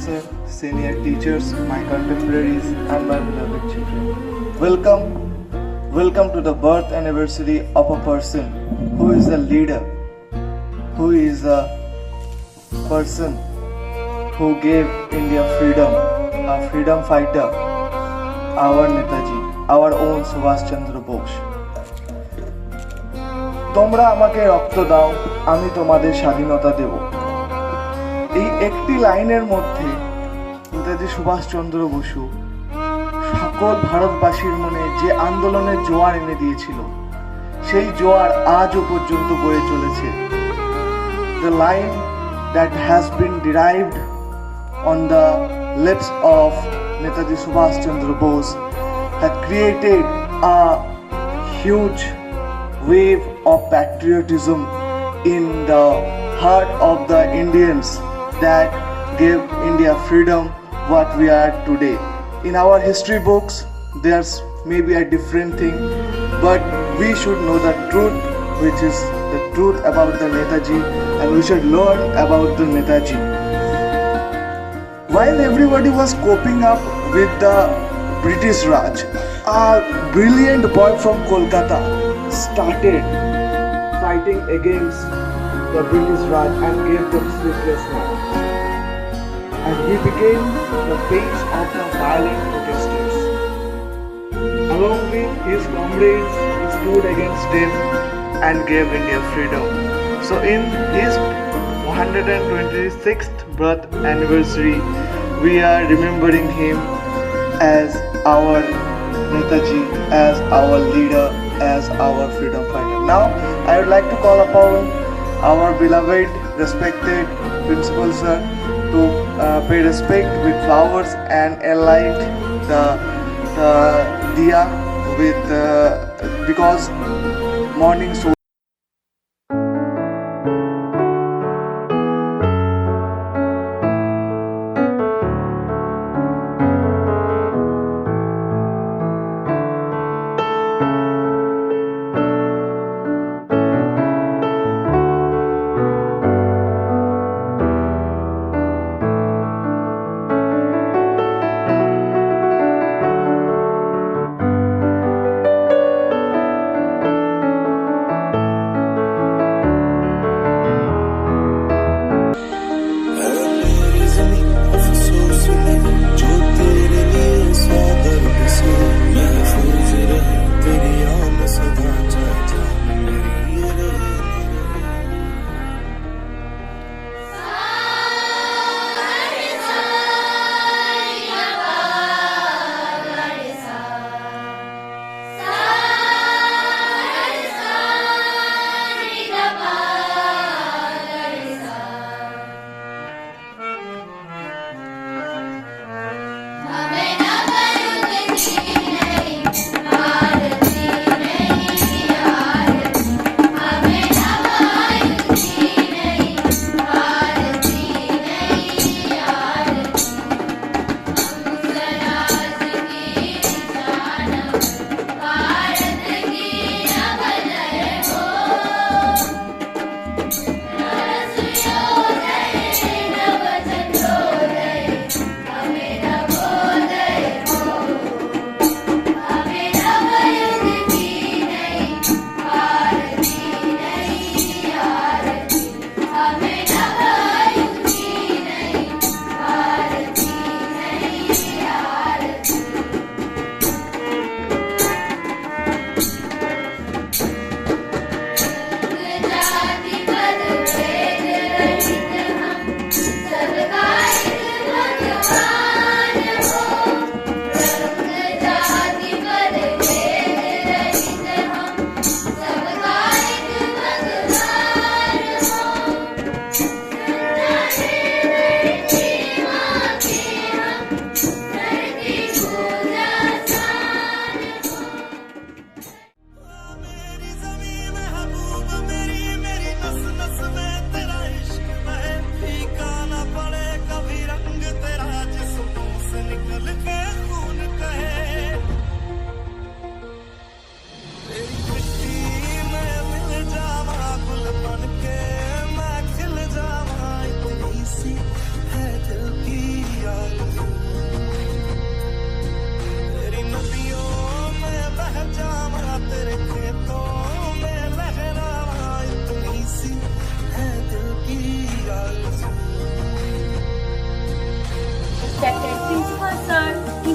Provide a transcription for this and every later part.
professor, senior teachers, my contemporaries, and my beloved children. Welcome to the birth anniversary of a person who is a leader, who is a person who gave India freedom, a freedom fighter, our Netaji, our own Subhash Chandra Bose. তোমরা আমাকে রক্ত দাও, আমি তোমাদের স্বাধীনতা দেব। এই একটি লাইনের মধ্যে নেতাজি সুভাষচন্দ্র বসু সকল ভারতবাসীর মনে যে আন্দোলনের জোয়ার এনে দিয়েছিল, সেই জোয়ার আজও পর্যন্ত বয়ে চলেছে। The line that has been derived on the lips of Netaji Subhash Chandra Bose had created a huge wave of patriotism in the heart of the Indians that gave India freedom what we are today. In our history books there's maybe a different thing, but we should know the truth, which is the truth about the Netaji, and we should learn about the Netaji. While everybody was coping up with the British Raj, a brilliant boy from Kolkata started fighting against the British Raj and gave them sleepless nights. And he became the face of the violent protesters. Along with his comrades, he stood against him and gave India freedom. So in his 126th birth anniversary, we are remembering him as our Netaji, as our leader, as our freedom fighter. Now, I would like to call upon our beloved, respected principal sir to pay respect with flowers and light the diya with because morning so.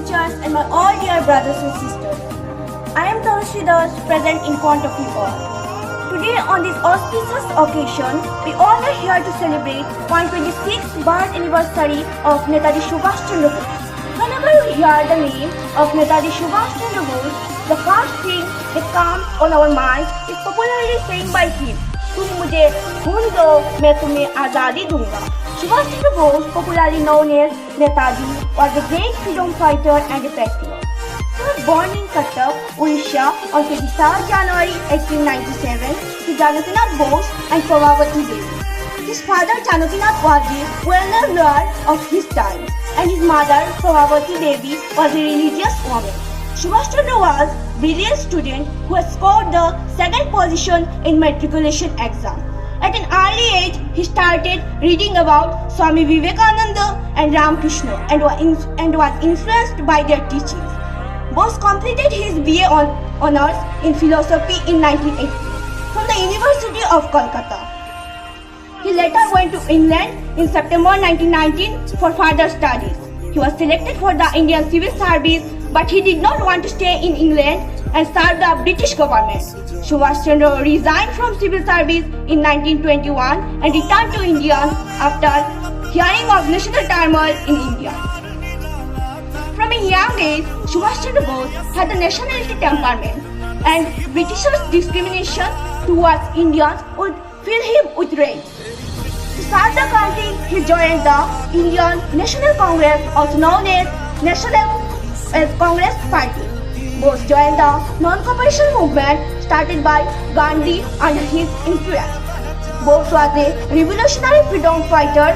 teachers, and my all dear brothers and sisters. I am Tanushri Das, present in front of you all. Today, on this auspicious occasion, we all are here to celebrate 126th birth anniversary of Netaji Subhash Chandra Bose. Whenever we hear the name of Netaji Subhash Chandra Bose, the first thing that comes on our minds is popularly saying by him, "तुम मुझे खून दो, मैं तुम्हें आज़ादी दूंगा." Subhash Chandra Bose, popularly known as Netaji, was a great freedom fighter and a patriot. He was born in Cuttack, Odisha on 23 January 1897 to Janakinath Bose and Prabhavati Devi. His father Janakinath was a well-known lawyer of his time, and his mother Prabhavati Devi was a religious woman. Subhash Chandra was a brilliant student who had scored the second position in matriculation exam. At an early age, he started reading about Swami Vivekananda and Ramakrishna and was influenced by their teachings. Bose completed his BA honors in philosophy in 1980 from the University of Kolkata. He later went to England in September 1919 for further studies. He was selected for the Indian Civil Service, but he did not want to stay in England and serve the British government. Subhash Chandra resigned from civil service in 1921 and returned to India after hearing of national turmoil in India. From a young age, Subhash Chandra Bose had a nationality temperament, and Britishers' discrimination towards Indians would fill him with rage. To serve the country, he joined the Indian National Congress, also known as National Congress Party. Bose joined the non-cooperation movement started by Gandhi under his influence. Bose was a revolutionary freedom fighter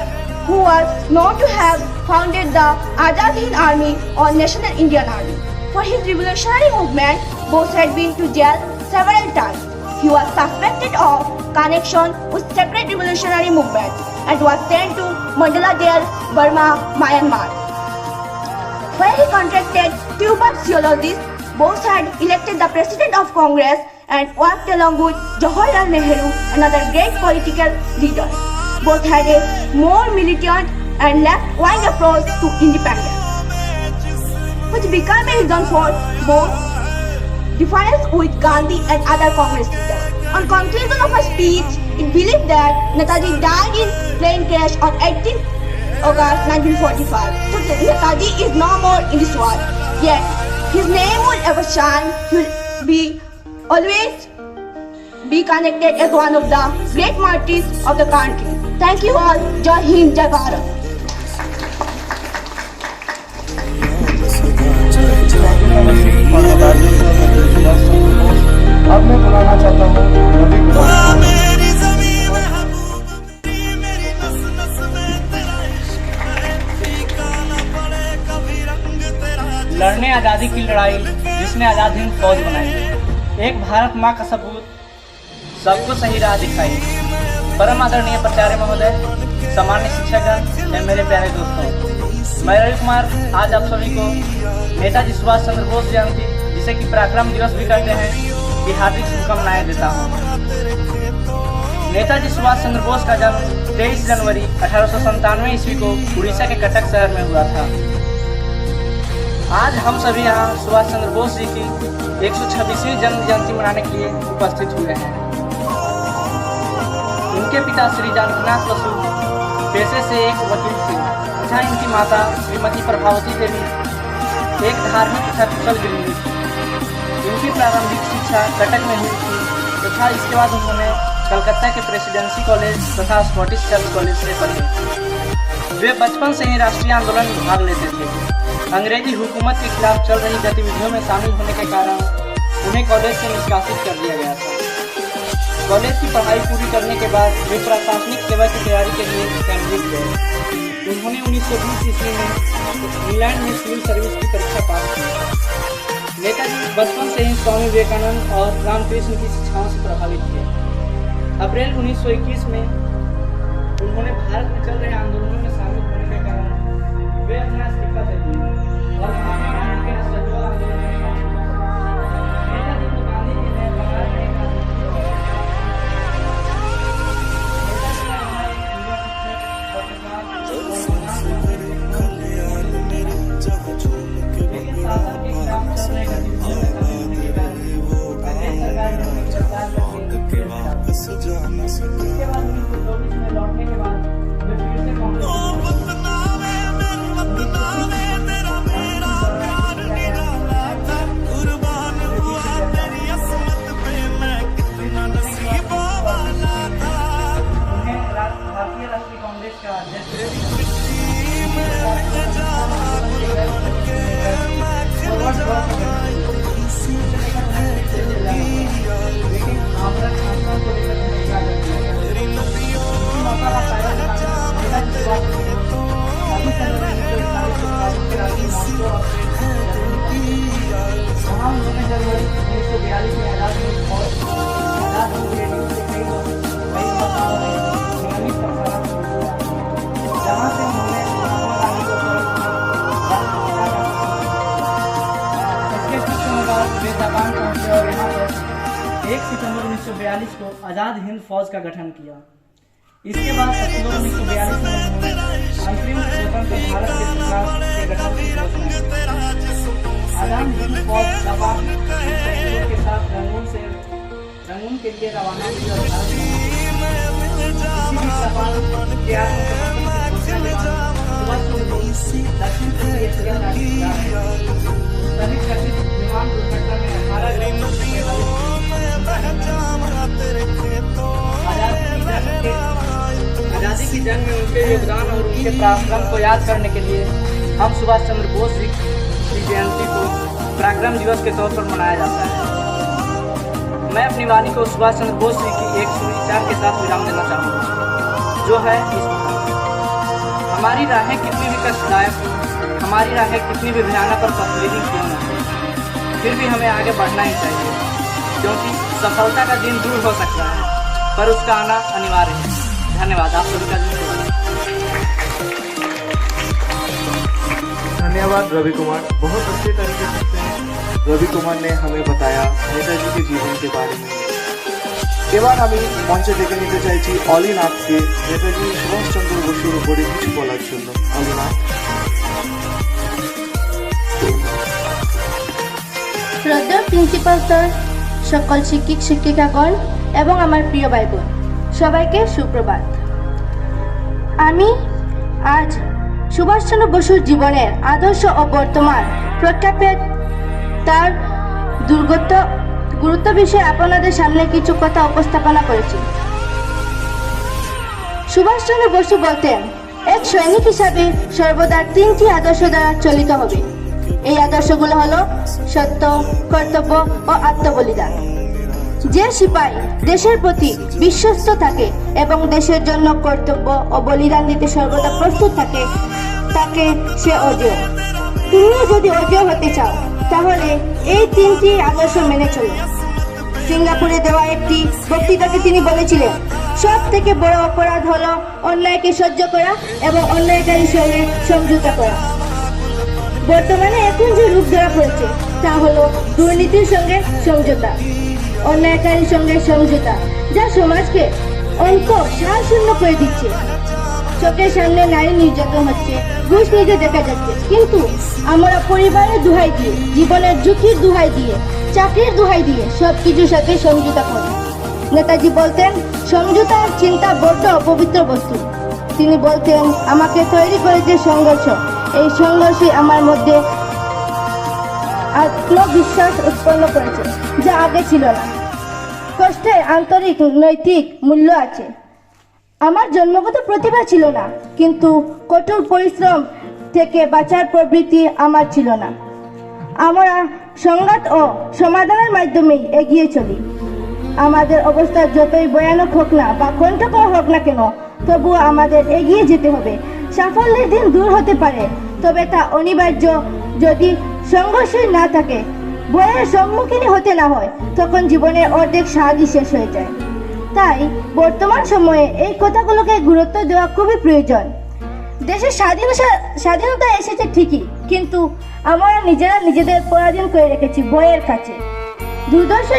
who was known to have founded the Azad Hind Army or National Indian Army. For his revolutionary movement, Bose had been to jail several times. He was suspected of connection with separate revolutionary movement and was sent to Mandala Jail, Burma, Myanmar. Where he contracted tuberculosis, Bose had elected the President of Congress and worked along with Jawaharlal Nehru, another great political leader. Bose had a more militant and left-wing approach to independence, which became a reason for Bose's difference with Gandhi and other Congress leaders. On conclusion of a speech, it believed that Netaji died in plane crash on 18th August 1945. So Netaji is no more in this world. Yet his name will ever shine. He will be always be connected as one of the great martyrs of the country. Thank you all. Jai Hind, Jai Bharat. अब मैं बुलाना चाहता हूँ रवि कुमार। लड़ने आज़ादी की लड़ाई जिसने आज़ाद हिंद फौज बनाई, एक भारत माँ का सबूत, सबको सही राह दिखाई। परम आदरणीय प्राचार्य महोदय, सामान्य शिक्षकगण एवं मेरे प्यारे दोस्तों, मैं रवि कुमार आज आप सभी को नेताजी सुभाष चंद्र बोस जयंती, जिसे कि पराक्रम दिवस भी कहते हैं, की हार्दिक शुभकामनाएं देता हूँ। नेताजी सुभाष चंद्र बोस का जन्म 23 जनवरी 1897 ईस्वी को उड़ीसा के कटक शहर में हुआ था। आज हम सभी यहाँ सुभाष चंद्र बोस जी की 126वीं जन्म जयंती मनाने के लिए उपस्थित हुए हैं। इनके पिता श्री जानकीनाथ बसु पेशे से एक वकील थे तथा इनकी माता श्रीमती प्रभावती देवी एक धार्मिक तथा कुशल गृहिणी थी। इनकी प्रारंभिक शिक्षा कटक में हुई थी तथा इसके बाद उन्होंने कलकत्ता के प्रेसिडेंसी कॉलेज तथा स्कॉटिश चर्च कॉलेज से पढ़े। वे बचपन से ही राष्ट्रीय आंदोलन में भाग लेते थे। अंग्रेजी हुकूमत के खिलाफ चल रही गतिविधियों में शामिल होने के कारण उन्हें कॉलेज से निष्कासित कर दिया गया था। कॉलेज की पढ़ाई पूरी करने के बाद वे प्रशासनिक सेवा की तैयारी के लिए कैम्ब्रिज गए। उन्होंने 1920 ईस्वी में इंग्लैंड में सिविल सर्विस की परीक्षा पास की। नेताजी बचपन से ही स्वामी विवेकानंद और रामकृष्ण की शिक्षाओं से प्रभावित थे। अप्रैल 1921 में उन्होंने भारत में चल रहे आंदोलनों में शामिल होने के कारण वे अपना इस्तीफा दे दिया और महात्मा गांधी के असहयोग आंदोलन में शामिल हुए। नेताजी को गांधी जी ने बंगाल में एक वहाँ उन्होंने जनवरी 1942 में आज़ाद हिंद फौज आज़ाद हिंद रेडियो से कई मौकाओं में नियमित प्रसारण शुरू किया, जहाँ से उन्होंने महात्मा गांधी को राष्ट्रपिता का इसके कुछ समय बाद वे जापान पहुंचे और यहाँ पर 1 सितंबर 1942 को आज़ाद हिंद फौज का गठन किया। इसके बाद अक्टूबर 1942 में उन्होंने अंतरिम स्वतंत्र भारत के सरकार के गठन की घोषणा की। आज़ाद हिंद फौज जापान सैनिकों के साथ रंगून के लिए रवाना हुई और भारत पहुंची। इसी बीच जापान के आत्मसमर्पण की घोषणा के बाद सुभाष चंद्र बोस दक्षिण पूर्व एशिया राज्य जा रहे थे। तभी कथित विमान दुर्घटना में 18 लोग आज़ादी की जंग में उनके योगदान और उनके पराक्रम को याद करने के लिए हम सुभाष चंद्र बोस जी की जयंती को पराक्रम दिवस के तौर पर मनाया जाता है। मैं अपनी वाणी को सुभाष चंद्र बोस जी की एक सुविचार के साथ विराम देना चाहूँगा, जो है इस प्रकार। हमारी राहें कितनी भी कष्टदायक हो, हमारी राहें कितनी भी भयानक और पथरीली क्यों न हो, फिर भी हमें आगे बढ़ना ही चाहिए, क्योंकि सफलता का दिन दूर हो सकता है पर उसका आना अनिवार्य है। धन्यवाद। आप सभी का दिन शुभ हो। धन्यवाद रवि कुमार, बहुत अच्छे तरीके से रवि कुमार ने हमें बताया नेताजी के जीवन के बारे में। এবার আমি মঞ্চে ডেকে নিতে চাইছি অলিনাথকে নেতাজি সুভাষচন্দ্র বসুর উপরে কিছু বলার জন্য। অলিনাথ। শ্রদ্ধেয় প্রিন্সিপাল স্যার, সকল শিক্ষক শিক্ষিকাগণ এবং আমার প্রিয় ভাই বোন, সবাইকে সুপ্রভাত। আমি আজ সুভাষচন্দ্র বসুর জীবনের আদর্শ ও বর্তমান প্রেক্ষাপটে তার গুরুত্ব বিষয়ে আপনাদের সামনে কিছু কথা উপস্থাপনা করেছি। সুভাষচন্দ্র বসু বলতেন, এক সৈনিক হিসাবে সর্বদা 3টি আদর্শ দ্বারা চলিত হবে। এই আদর্শগুলো হলো সত্য, কর্তব্য ও আত্মবলিদান। যে সিপাহী দেশের প্রতি বিশ্বস্ত থাকে এবং দেশের জন্য কর্তব্য ও বলিদান দিতে সর্বদা প্রস্তুত থাকে, তাকে সে অজেয়। তুমিও যদি অজেয় হতে চাও তাহলে এই 3টি আদর্শ মেনে চলো। সিঙ্গাপুরে দেওয়া একটি বক্তৃতাকে তিনি বলেছিলেন, সব থেকে বড় অপরাধ হলো অন্যায়কে সহ্য করা এবং অন্যায়কারীর সঙ্গে সমঝোতা করা। বর্তমানে এখন যে রূপ ধরা পড়েছে তা হলো দুর্নীতির সঙ্গে সমঝোতা, অন্যায়কারীর সঙ্গে সমঝোতা, যা সমাজকে সারশূন্য করে দিচ্ছে। চোখের সামনে নারী নির্যাতন হচ্ছে, ঘুষ নিতে দেখা যাচ্ছে, কিন্তু আমরা পরিবারের দোহাই দিয়ে, জীবনের ঝুঁকির দোহাই দিয়ে, চাকরির দোহাই দিয়ে সবকিছুর সাথে সমঝোতা করি। নেতাজি বলতেন, সমঝোতা আর চিন্তা বড্ড অপবিত্র বস্তু। তিনি বলতেন, আমাকে তৈরি করেছে সংঘর্ষ, এই সংঘর্ষই আমার মধ্যে আত্মবিশ্বাস উৎপন্ন করেছে, যা আগে ছিল না। কষ্টের আন্তরিক নৈতিক মূল্য আছে। আমার জন্মগত প্রতিভা ছিল না, কিন্তু কঠোর পরিশ্রম থেকে বাঁচার প্রবৃত্তি আমার ছিল না। আমরা সংঘাত ও সমাধানের মাধ্যমেই এগিয়ে চলি। আমাদের অবস্থা যতই ভয়ানক হোক না বা কণ্ঠকর হোক না কেন, তবুও আমাদের এগিয়ে যেতে হবে। সাফল্যের দিন দূর হতে পারে, তবে তা অনিবার্য যদি সংঘর্ষই না থাকে, ভয়ের সম্মুখীন হতে না হয়, তখন জীবনের অর্ধেক স্বাদই শেষ হয়ে যায়। তাই বর্তমান সময়ে এই কথাগুলোকে গুরুত্ব দেওয়া খুবই প্রয়োজন। দেশের স্বাধীনতা এসেছে ঠিকই, কিন্তু আমরা নিজেরা নিজেদের পরাধীন করে রেখেছি ভয়ের কাছে। দুর্দর্শ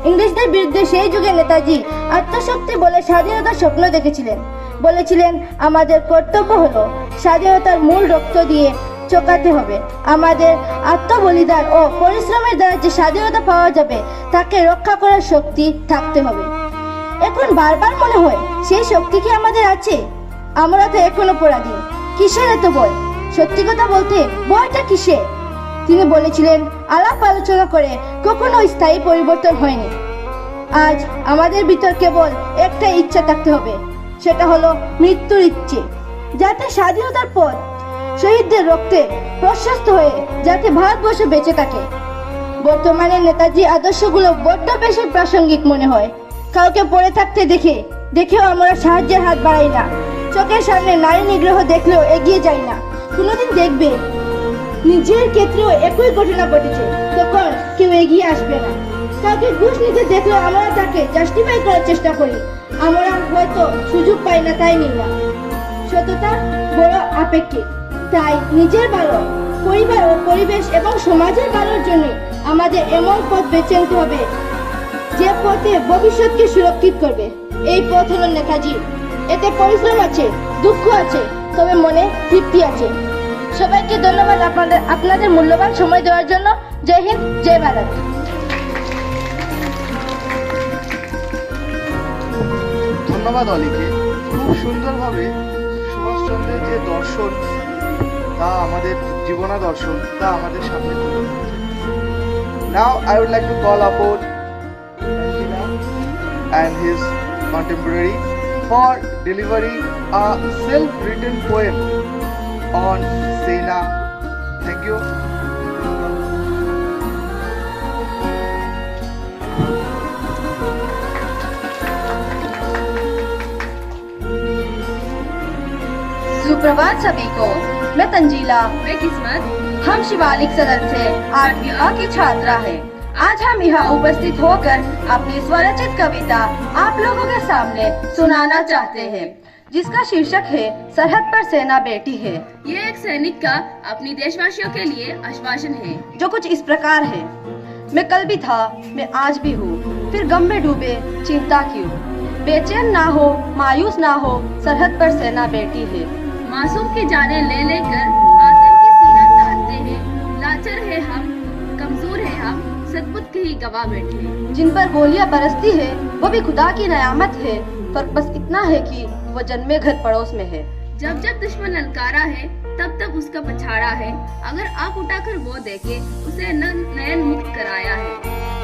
ইংরেজদের বিরুদ্ধে সেই যুগে নেতাজি আত্মশক্তি বলে স্বাধীনতার স্বপ্ন দেখেছিলেন। বলেছিলেন, আমাদের কর্তব্য হলো স্বাধীনতার মূল রক্ত দিয়ে চোকাতে হবে। আমাদের আত্মবলিদান ও পরিশ্রমের দ্বারা যে স্বাধীনতা পাওয়া যাবে তাকে রক্ষা করার শক্তি থাকতে হবে। এখন বারবার মনে হয়, সেই শক্তি কি আমাদের আছে? আমরা তো এখনো পরাধীন। কিসের এত ভয়? সত্যি কথা বলতে ভয়টা কিসে? তিনি বলেছিলেন, আলাপ আলোচনা করে কখনো স্থায়ী পরিবর্তন হয়নি। আজ আমাদের ভিতর কেবল একটা ইচ্ছা থাকতে হবে, সেটা হলো মৃত্যুর ইচ্ছে, যাতে স্বাধীনতার পথ শহীদদের রক্তে প্রশস্ত হয়ে যাতে ভারতবর্ষ বেঁচে থাকে। বর্তমানে নেতাজি আদর্শগুলো বড্ড বেশি প্রাসঙ্গিক মনে হয়। কাউকে পড়ে থাকতে দেখেও আমরা সাহায্যের হাত বাড়াই না। চোখের সামনে নারী নিগ্রহ দেখলেও এগিয়ে যাই না। কোনোদিন দেখবে নিজের ক্ষেত্রেও একই ঘটনা ঘটেছে, তখন কেউ এগিয়ে আসবে না। কাউকে ঘুষ নিতে দেখলে আমরা তাকে জাস্টিফাই করার চেষ্টা করি। আমরা হয়তো সুযোগ পাই না, তাই নিই না। সততা বড় আপেক্ষিক, তাই নিজের ভালো, পরিবার ও পরিবেশ এবং সমাজের ভালোর জন্য আমাদের এমন পথ বেছে নিতে হবে যে পথে ভবিষ্যৎকে সুরক্ষিত করবে। এই পথ হলো নেতাজি। এতে পরিশ্রম আছে, দুঃখ আছে, তবে মনে তৃপ্তি আছে। সবাইকে ধন্যবাদ আপনাদের মূল্যবান সময় দেওয়ার জন্য। জয় হিন্দ, জয় ভারত। ধন্যবাদ অলিকে। খুব সুন্দরভাবে সুভাষচন্দ্রের যে দর্শন, তা আমাদের জীবনাদর্শন, তা আমাদের সামনে তুলে ধরেছে। Now I would like to call upon Angela and his contemporary for delivering a self-written poem on Sena. Thank you. सुप्रभात सभी को। मैं तंजीला, मैं किस्मत, हम शिवालिक सदन से 8वीं A की छात्रा है। आज हम यहाँ उपस्थित होकर अपनी स्वरचित कविता आप लोगों के सामने सुनाना चाहते हैं, जिसका शीर्षक है सरहद पर सेना बेटी है। ये एक सैनिक का अपनी देशवासियों के लिए आश्वासन है, जो कुछ इस प्रकार है। मैं कल भी था, मैं आज भी हूँ, फिर गम में डूबे चिंता क्यों। बेचैन ना हो, मायूस ना हो, सरहद पर सेना बेटी है। मासूम की जाने ले लेकर आतंकी सीना तानते हैं। लाचार है हम, कमजोर है हम, सदबुद के ही गवा बैठे। जिन पर गोलियां बरसती है वो भी खुदा की नियामत है। फर्क बस इतना है कि वो जन्मे घर पड़ोस में है। जब जब दुश्मन ललकारा है, तब तब उसका पछाड़ा है। अगर आंख उठाकर वो देखे, उसे नयन मुक्त कराया है।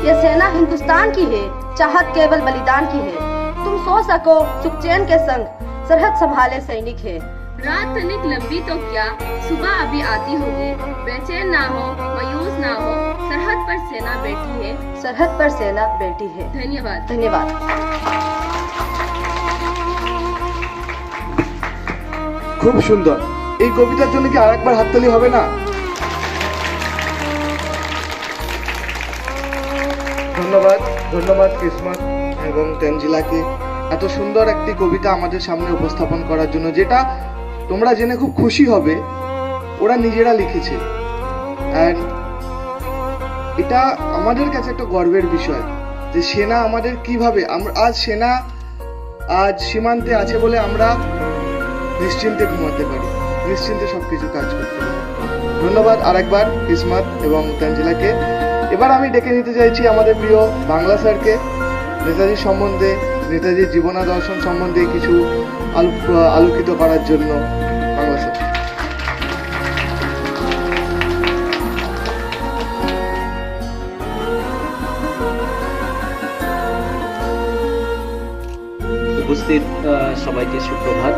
ये सेना हिंदुस्तान की है, चाहत केवल बलिदान की है। तुम सो सको सुख चैन के संग, सरहद संभाले सैनिक है। रात तनिक लंबी तो क्या, सुबह अभी आती होगी। बेचैन ना हो, मायूस ना हो, सरहद पर सेना बैठी है। सरहद पर सेना बेटी है। धन्यवाद। धन्यवाद। খুব সুন্দর। এই কবিতার জন্য কি আরেকবার হাততালি হবে না? ধন্যবাদ, ধন্যবাদ কিসমত এবং তেনজিলাকে এত সুন্দর একটি কবিতা আমাদের সামনে উপস্থাপন করার জন্য, যেটা তোমরা জেনে খুব খুশি হবে ওরা নিজেরা লিখেছে। আর এটা আমাদের কাছে একটা গর্বের বিষয় যে সেনা আমাদের কিভাবে, আমরা আজ সেনা আজ সীমান্তে আছে বলে আমরা নিশ্চিন্তে ঘুমাতে পারি, নিশ্চিন্তে সবকিছু কাজ করতে পারি। ধন্যবাদ আরেকবার কিসমত এবং তানজিলাকে। এবার আমি ডেকে নিতে চাইছি আমাদের প্রিয় বাংলা স্যারকে নেতাজির সম্বন্ধে, নেতাজির জীবনাদর্শন সম্বন্ধে কিছু আলোকিত করার জন্য। বাংলা স্যার। উপস্থিত সবাইকে সুপ্রভাত।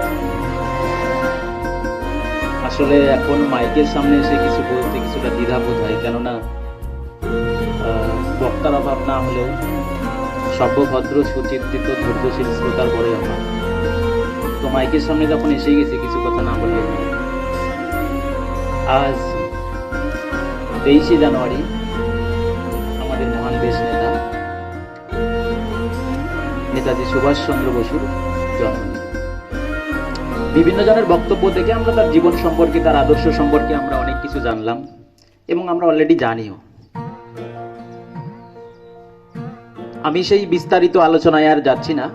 আসলে এখন মাইকের সামনে এসে কিছু বলতে কিছুটা দ্বিধাবোধ হয়, কেননা বক্তার অভাব না হলেও সভ্যভদ্র সুচিন্তিত ধৈর্যশীল শ্রোতার বড় অভাব। তো মাইকের সামনে যখন এসে গেছে কিছু কথা না বলে, আজ 23শে জানুয়ারি আমাদের মহান দেশ নেতা নেতাজি সুভাষচন্দ্র বসুর জন্মদিন। বিভিন্ন জনের বক্তব্য থেকে আমরা তার জীবন সম্পর্কে, তার আদর্শ সম্পর্কে আমরা অনেক কিছু জানলাম এবং আমরা অলরেডি জানিও। আমি সেই বিস্তারিত আলোচনায় আর যাচ্ছি না।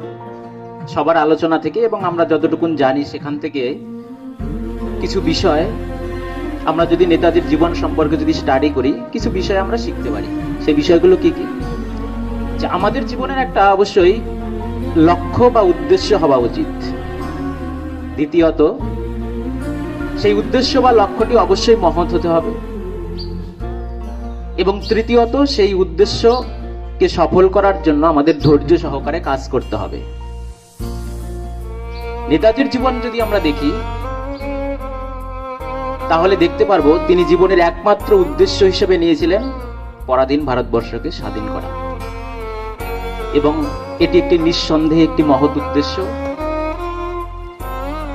সবার আলোচনা থেকে এবং আমরা যতটুকুন জানি সেখান থেকে কিছু বিষয় আমরা যদি নেতাজির জীবন সম্পর্কে যদি স্টাডি করি, কিছু বিষয় আমরা শিখতে পারি। সেই বিষয়গুলো কি কি? যে আমাদের জীবনের একটা অবশ্যই লক্ষ্য বা উদ্দেশ্য হওয়া উচিত। দ্বিতীয়ত, সেই উদ্দেশ্য বা লক্ষ্যটি অবশ্যই মহৎ হতে হবে। এবং তৃতীয়ত, সেই উদ্দেশ্যকে সফল করার জন্য আমাদের ধৈর্য সহকারে কাজ করতে হবে। নেতাজির জীবন যদি আমরা দেখি, তাহলে দেখতে পারবো তিনি জীবনের একমাত্র উদ্দেশ্য হিসেবে নিয়েছিলেন পরাধীন ভারতবর্ষকে স্বাধীন করা। এবং এটি একটি নিঃসন্দেহে একটি মহৎ উদ্দেশ্য।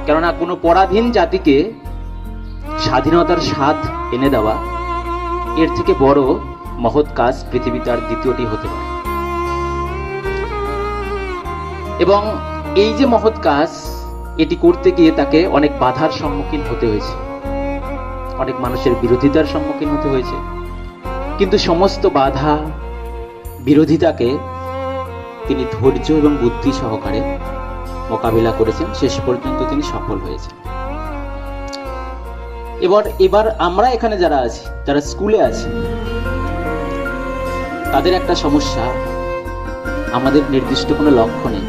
কেননা কোনো পরাধীন জাতিকে স্বাধীনতার স্বাদ এনে দেওয়া, এর থেকে বড় মহৎ কাজ পৃথিবীতে আর দ্বিতীয়টি হতে পারে। এবং এই যে মহৎ কাজ, এটি করতে গিয়ে তাকে অনেক বাধার সম্মুখীন হতে হয়েছে, অনেক মানুষের বিরোধিতার সম্মুখীন হতে হয়েছে, কিন্তু সমস্ত বাধা বিরোধিতাকে তিনি ধৈর্য এবং বুদ্ধি সহকারে মোকাবিলা করেছেন, শেষ পর্যন্ত তিনি সফল হয়েছেন। এবার আমরা এখানে যারা আছি, যারা স্কুলে আছি, তাদের একটা সমস্যা, আমাদের নির্দিষ্ট কোনো লক্ষ্য নেই।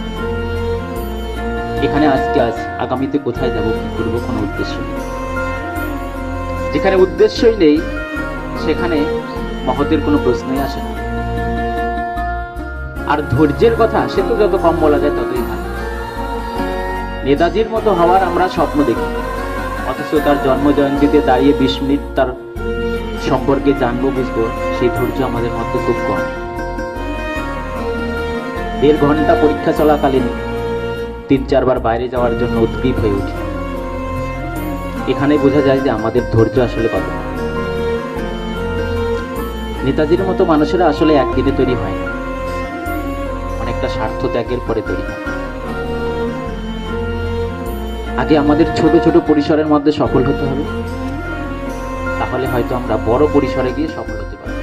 এখানে আজকে আছি, আগামীতে কোথায় যাব, কি করবো, কোনো উদ্দেশ্য নেই। যেখানে উদ্দেশ্যই নেই সেখানে মহতের কোনো প্রশ্নই আসে না। আর ধৈর্যের কথা, সে তো যত কম বলা যায় ততই ভালো। নেতাজির মতো হওয়ার আমরা স্বপ্ন দেখি, অথচ তার জন্ম জয়ন্তীতে দাঁড়িয়ে 20 মিনিট তার সম্পর্কে জানবো, বুঝবো, সেই ধৈর্য আমাদের মধ্যে খুব কম। 1.5 ঘন্টা পরীক্ষা চলাকালীন 3-4 বার বাইরে যাওয়ার জন্য উদ্গ্রীব হয়ে উঠি। এখানে বোঝা যায় যে আমাদের ধৈর্য আসলে কত। নেতাজির মতো মানুষেরা আসলে একদিনে তৈরি হয় না, অনেকটা স্বার্থ ত্যাগের পরে তৈরি হয়। আগে আমাদের ছোট ছোট পরিসরের মধ্যে সফল হতে হবে, তাহলে হয়তো আমরা বড় পরিসরে গিয়ে সফল হতে পারব।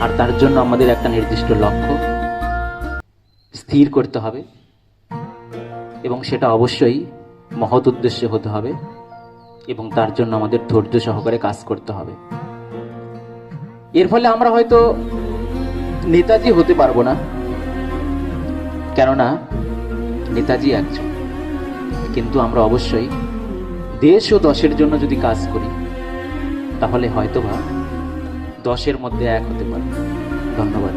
আর তার জন্য আমাদের একটা নির্দিষ্ট লক্ষ্য স্থির করতে হবে, এবং সেটা অবশ্যই মহৎ উদ্দেশ্যে হতে হবে, এবং তার জন্য আমাদের ধৈর্য সহকারে কাজ করতে হবে। এর ফলে আমরা হয়তো নেতাজি হতে পারবো না, কেননা নেতাজি একজন, কিন্তু আমরা অবশ্যই দেশ ও দশের জন্য যদি কাজ করি, তাহলে হয়তোবা 10-এর মধ্যে 1 হতে পারে। ধন্যবাদ।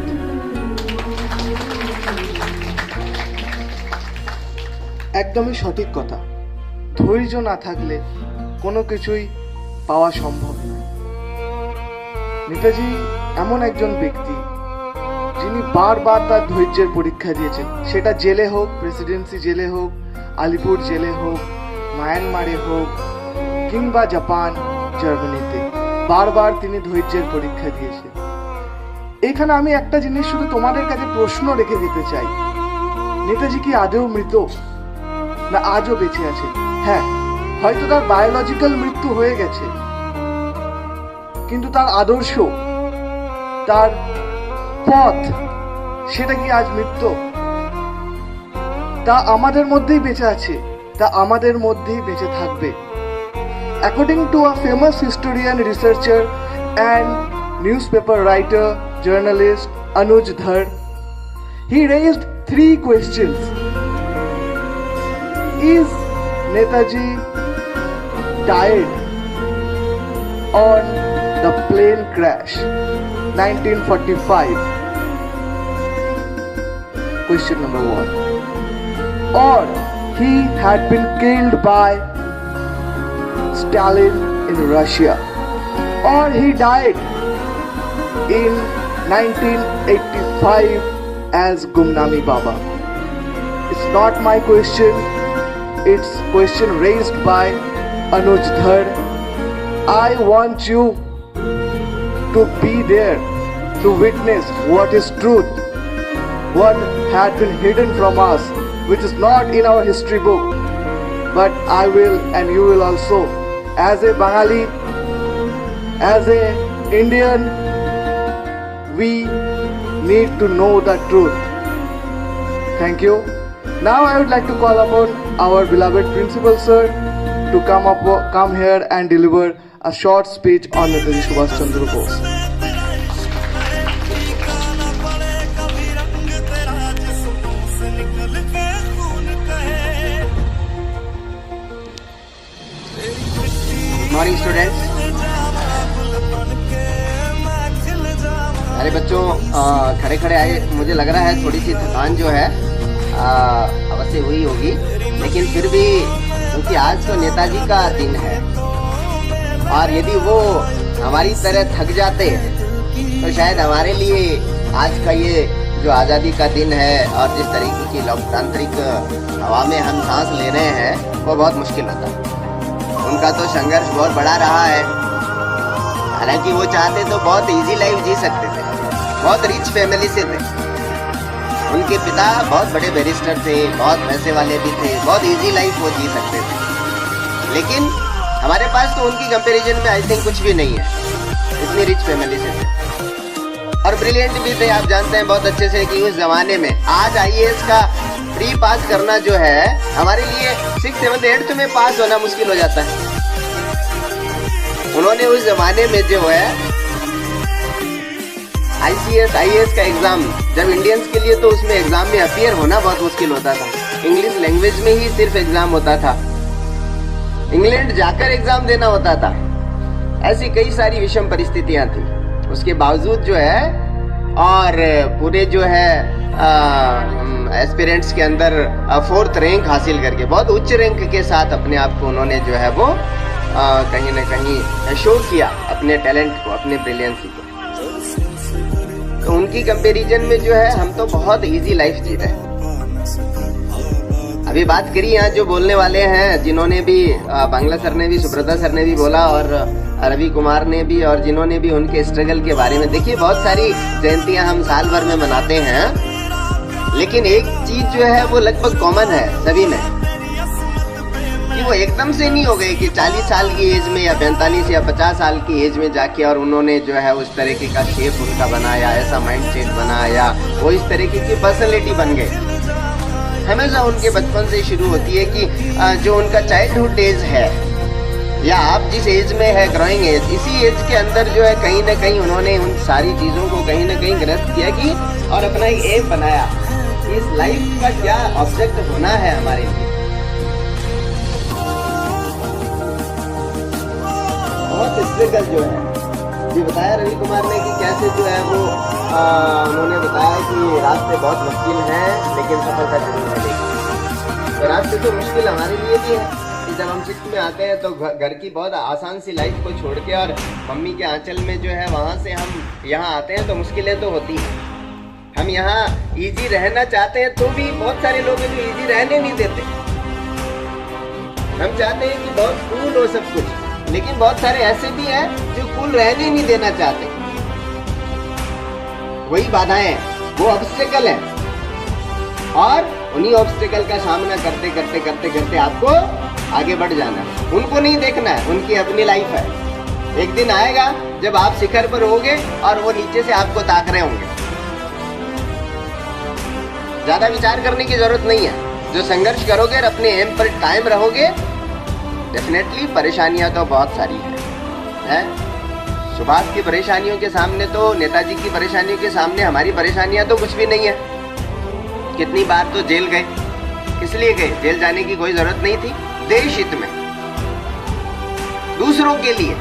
একদমই সঠিক কথা। ধৈর্য না থাকলে কোনো কিছুই পাওয়া সম্ভব না। নেতাজি এমন একজন ব্যক্তি যিনি বারবার তার ধৈর্যের পরীক্ষা দিয়েছেন, সেটা জেলে হোক, প্রেসিডেন্সি জেলে হোক, আলিপুর জেলে হোক, মায়ানমারে হোক, কিংবা জাপান, জার্মানিতে বারবার তিনি ধৈর্যের পরীক্ষা দিয়েছেন। এখানে আমি একটা জিনিস শুধু তোমাদের কাছে প্রশ্ন রেখে দিতে চাই, নেতাজি কি আদৌ মৃত, না আজও বেঁচে আছে? হ্যাঁ, হয়তো তার বায়োলজিক্যাল মৃত্যু হয়ে গেছে, কিন্তু তার আদর্শ, তার পথ, সেটা কি আজ মৃত্যু? তা আমাদের মধ্যেই বেঁচে আছে, তা আমাদের মধ্যেই বেঁচে থাকবে। According to a famous historian, researcher and newspaper writer, journalist Anuj Dhar, he raised 3 questions. Is Netaji died on the plane crash 1945? Question number 1. Or he had been killed by Stalin in Russia, or he died in 1985 as Gumnami Baba. It's not my question, it's question raised by Anuj Dhar. I want you to be there to witness what is truth, what had been hidden from us, which is not in our history book, but I will and you will also. As a Bengali, as a Indian, we need to know the truth. Thank you. Now I would like to call upon our beloved principal sir to come here and deliver a short speech on Netaji Subhash Chandra Bose. Morning students. अरे बच्चों, खड़े खड़े आए, मुझे लग रहा है थोड़ी सी थकान जो है अवश्य हुई होगी, लेकिन फिर भी क्योंकि आज तो नेताजी का दिन है, और यदि वो हमारी तरह थक जाते तो शायद हमारे लिए आज का ये जो आज़ादी का दिन है और जिस तरीके की लोकतांत्रिक हवा में हम सांस ले रहे हैं वो बहुत मुश्किल होता। उनका तो संघर्ष बहुत बड़ा रहा है। हालांकि वो चाहते तो बहुत इजी लाइफ जी सकते थे, बहुत रिच फैमिली से थे। उनके पिता बहुत बड़े बैरिस्टर थे, बहुत पैसे वाले भी थे, बहुत इजी लाइफ वो जी सकते थे। लेकिन हमारे पास तो उनकी कंपैरिजन में आई थिंक कुछ भी नहीं है, इतनी रिच फैमिली से थे और ब्रिलियंट भी थे। आप जानते हैं बहुत अच्छे से कि उस जमाने में आज IAS का प्री पास करना जो है हमारे लिए 6th 7th 8th में पास होना मुश्किल हो जाता है। उन्होंने उस जमाने में जो है IAS का एग्जाम, जब इंडियंस के लिए तो उसमें एग्जाम में अपीयर होना बहुत मुश्किल होता था, इंग्लिश लैंग्वेज में ही सिर्फ एग्जाम होता था, इंग्लैंड जाकर एग्जाम देना होता था। ऐसी कई सारी विषम परिस्थितियां थी। उसके बावजूद जो है और पूरे जो है एस्पिरेंट्स के अंदर 4th रैंक हासिल करके बहुत उच्च रैंक के साथ अपने आप को उन्होंने जो है वो कहीं ना कहीं शो किया अपने टैलेंट को, अपने ब्रिलियंसी को। तो उनकी कंपैरिजन में जो है हम तो बहुत इजी लाइफ जी रहे हैं। अभी बात करी यहाँ जो बोलने वाले हैं, जिन्होंने भी बांग्ला सर ने भी, सुब्रता सर ने भी बोला और रवि कुमार ने भी, और जिन्होंने भी उनके स्ट्रगल के बारे में। देखिए बहुत सारी जयंतियां हम साल भर में मनाते हैं, लेकिन एक चीज जो है वो लगभग कॉमन है सभी में, कि वो एकदम से नहीं हो गए कि 40 साल की एज में या 45 या 50 साल की एज में जाके और उन्होंने जो है उस तरीके का शेप उनका बनाया, ऐसा माइंड सेट बनाया, वो इस तरीके की पर्सनैलिटी बन गए। हमेशा उनके बचपन से शुरू होती है कि जो उनका चाइल्डहुड एज है या आप जिस एज में है, ग्रोइंग एज, इसी एज के अंदर जो है कहीं ना कहीं उन्होंने उन सारी चीज़ों को कहीं ना कहीं ग्रस्त किया कि और अपना एक एम बनाया, इस लाइफ का क्या ऑब्जेक्ट होना है हमारे लिए। बहुत स्ट्रगल जो है ये बताया रवि कुमार ने कि कैसे जो है वो उन्होंने बताया कि रास्ते बहुत मुश्किल हैं लेकिन सफलता जरूर मिलेगी। तो रास्ते तो मुश्किल हमारे लिए भी है कि जब हम 6th में आते हैं तो घर की बहुत आसान सी लाइफ को छोड़ के और मम्मी के आंचल में जो है वहाँ से हम यहाँ आते हैं तो मुश्किलें तो होती हैं। हम यहाँ इजी रहना चाहते हैं तो भी बहुत सारे लोग हैं जो इजी रहने नहीं देते। हम चाहते हैं कि बहुत कूल हो सब कुछ, लेकिन बहुत सारे ऐसे भी हैं जो कूल रहने नहीं देना चाहते। वही बाधाएं, वो ऑब्स्टेकल है और उन्हीं ऑब्स्टेकल का सामना करते करते करते करते आपको आगे बढ़ जाना है। उनको नहीं देखना है, उनकी अपनी लाइफ है। एक दिन आएगा जब आप शिखर पर होगे और वो नीचे से आपको ताक रहे होंगे। ज्यादा विचार करने की जरूरत नहीं है। जो संघर्ष करोगे और अपने एम पर कायम रहोगे, डेफिनेटली परेशानियां तो बहुत सारी है? सुभाष की परेशानियों के सामने तो, नेताजी की परेशानियों के सामने हमारी परेशानियां तो कुछ भी नहीं है। कितनी बार तो जेल गए, किस लिए गए? जेल जाने की कोई जरूरत नहीं थी। देश हित में, दूसरों के लिए,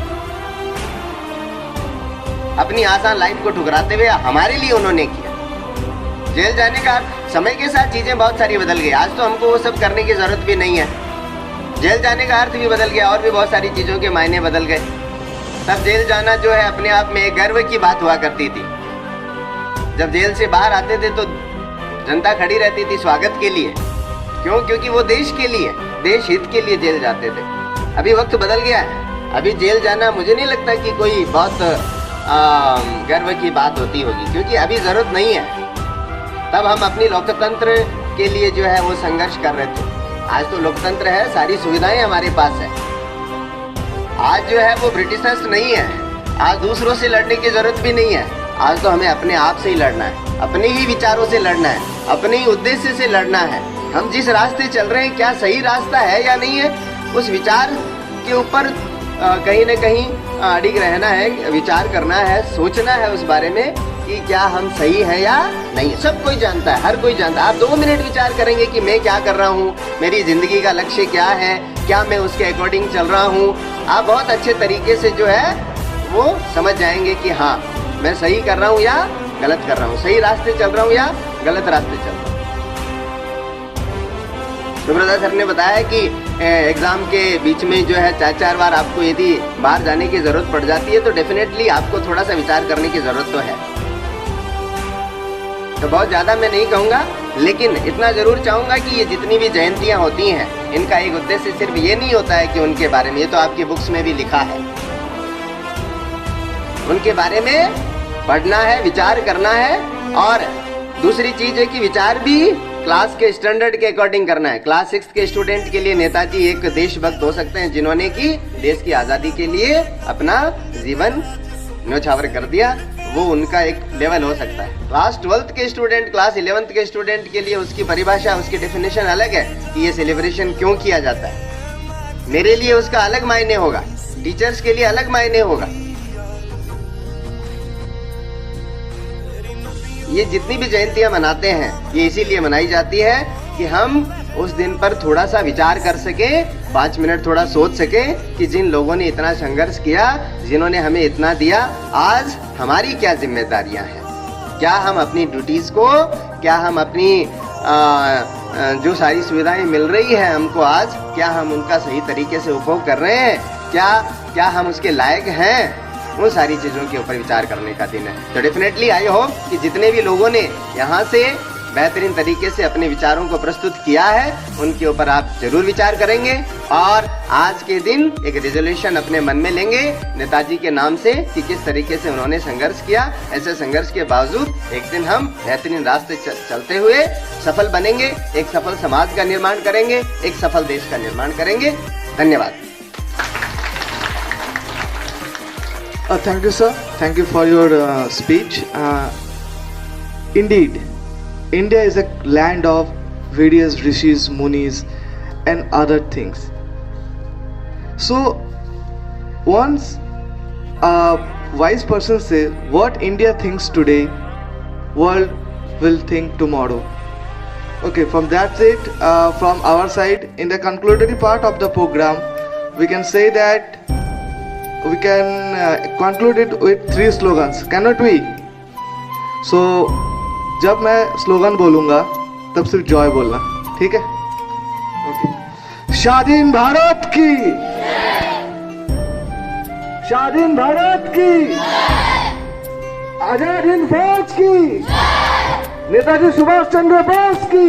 अपनी आसान लाइफ को ठुकराते हुए हमारे लिए उन्होंने किया। जेल जाने का समय के साथ चीजें बहुत सारी बदल गई। आज तो हमको वो सब करने की जरूरत भी नहीं है। जेल जाने का अर्थ भी बदल गया और भी बहुत सारी चीजों के मायने बदल गए। तब जेल जाना जो है अपने आप में एक गर्व की बात हुआ करती थी। जब जेल से बाहर आते थे तो जनता खड़ी रहती थी स्वागत के लिए। क्यों? क्योंकि वो देश के लिए, देश हित के लिए जेल जाते थे। अभी वक्त बदल गया है। अभी जेल जाना मुझे नहीं लगता कि कोई बहुत गर्व की बात होती होगी, क्योंकि अभी जरूरत नहीं है। तब हम अपनी लोकतंत्र के लिए जो है वो संघर्ष कर रहे थे। आज तो लोकतंत्र है, सारी सुविधाएं हमारे पास है। आज जो है वो ब्रिटिशर्स नहीं है। आज दूसरों से लड़ने की जरूरत भी नहीं है। आज तो हमें अपने आप से ही लड़ना है, अपने ही विचारों से लड़ना है, अपने ही उद्देश्य से लड़ना है। हम जिस रास्ते चल रहे हैं क्या सही रास्ता है या नहीं है, उस विचार के ऊपर कहीं न कहीं अडिग रहना है, विचार करना है, सोचना है उस बारे में कि क्या हम सही है या नहीं। सब कोई जानता है, हर कोई जानता है। आप 2 मिनट विचार करेंगे कि मैं क्या कर रहा हूँ, मेरी जिंदगी का लक्ष्य क्या है, क्या मैं उसके अकॉर्डिंग चल रहा हूँ, आप बहुत अच्छे तरीके से जो है वो समझ जाएंगे कि हाँ मैं सही कर रहा हूँ या गलत कर रहा हूँ, सही रास्ते चल रहा हूँ या गलत रास्ते चल रहा हूँ। सुब्रता सर ने बताया कि एग्जाम के बीच में जो है 4-4 बार आपको यदि बाहर जाने की जरूरत पड़ जाती है तो डेफिनेटली आपको थोड़ा सा विचार करने की जरूरत तो है। तो बहुत ज़्यादा मैं नहीं कहूँगा, लेकिन इतना जरूर चाहूंगा कि ये जितनी भी जयंतियां होती हैं, इनका एक उद्देश्य सिर्फ ये नहीं होता है कि उनके बारे में, ये तो आपकी बुक्स में भी लिखा है, उनके बारे में पढ़ना है, विचार करना है। और दूसरी चीज है कि विचार भी क्लास के स्टैंडर्ड के अकॉर्डिंग करना है। क्लास 6 के स्टूडेंट के लिए नेताजी एक देशभक्त हो सकते हैं, जिन्होंने की देश की आजादी के लिए अपना जीवन न्योछावर कर दिया, वो उनका एक लेवल हो सकता है। क्लास 12th के स्टूडेंट, क्लास 11th के स्टूडेंट के लिए उसकी परिभाषा, उसकी डेफिनेशन अलग है कि ये सेलिब्रेशन क्यों किया जाता है। मेरे लिए उसका अलग मायने होगा, टीचर्स के लिए अलग मायने होगा। ये जितनी भी जयंतियां मनाते हैं, ये इसीलिए मनाई जाती है कि हम उस दिन पर थोड़ा सा विचार कर सके, 5 मिनट थोड़ा सोच सके कि जिन लोगों ने इतना संघर्ष किया, जिन्होंने हमें इतना दिया, आज हमारी क्या जिम्मेदारियां हैं। क्या हम अपनी ड्यूटीज को, क्या हम अपनी जो सारी सुविधाएं मिल रही है हमको आज, क्या हम उनका सही तरीके से उपभोग कर रहे हैं, क्या हम उसके लायक हैं, उन सारी चीजों के ऊपर विचार करने का दिन है। तो डेफिनेटली आई होप कि जितने भी लोगों ने यहाँ से बेहतरीन तरीके से अपने विचारों को प्रस्तुत किया है, उनके ऊपर आप जरूर विचार करेंगे और आज के दिन एक रेजोल्यूशन अपने मन में लेंगे नेताजी के नाम से कि किस तरीके से उन्होंने संघर्ष किया। ऐसे संघर्ष के बावजूद एक दिन हम बेहतरीन रास्ते चलते हुए सफल बनेंगे, एक सफल समाज का निर्माण करेंगे, एक सफल देश का निर्माण करेंगे। धन्यवाद। Thank you, sir. Thank you for your speech. Indeed, India is a land of various rishis, munis, and other things. So, once a wise person says, "What India thinks today, world will think tomorrow." Okay, from that's it. From our side, in the concludatory part of the program, we can say that we can conclude it with 3 slogans, cannot we? So जब मैं slogan बोलूंगा तब सिर्फ Joy बोलना, ठीक है? Okay. स्वाधीन भारत की, स्वाधीन भारत की, आजाद हिंद फौज की, नेताजी सुभाष चंद्र बोस की।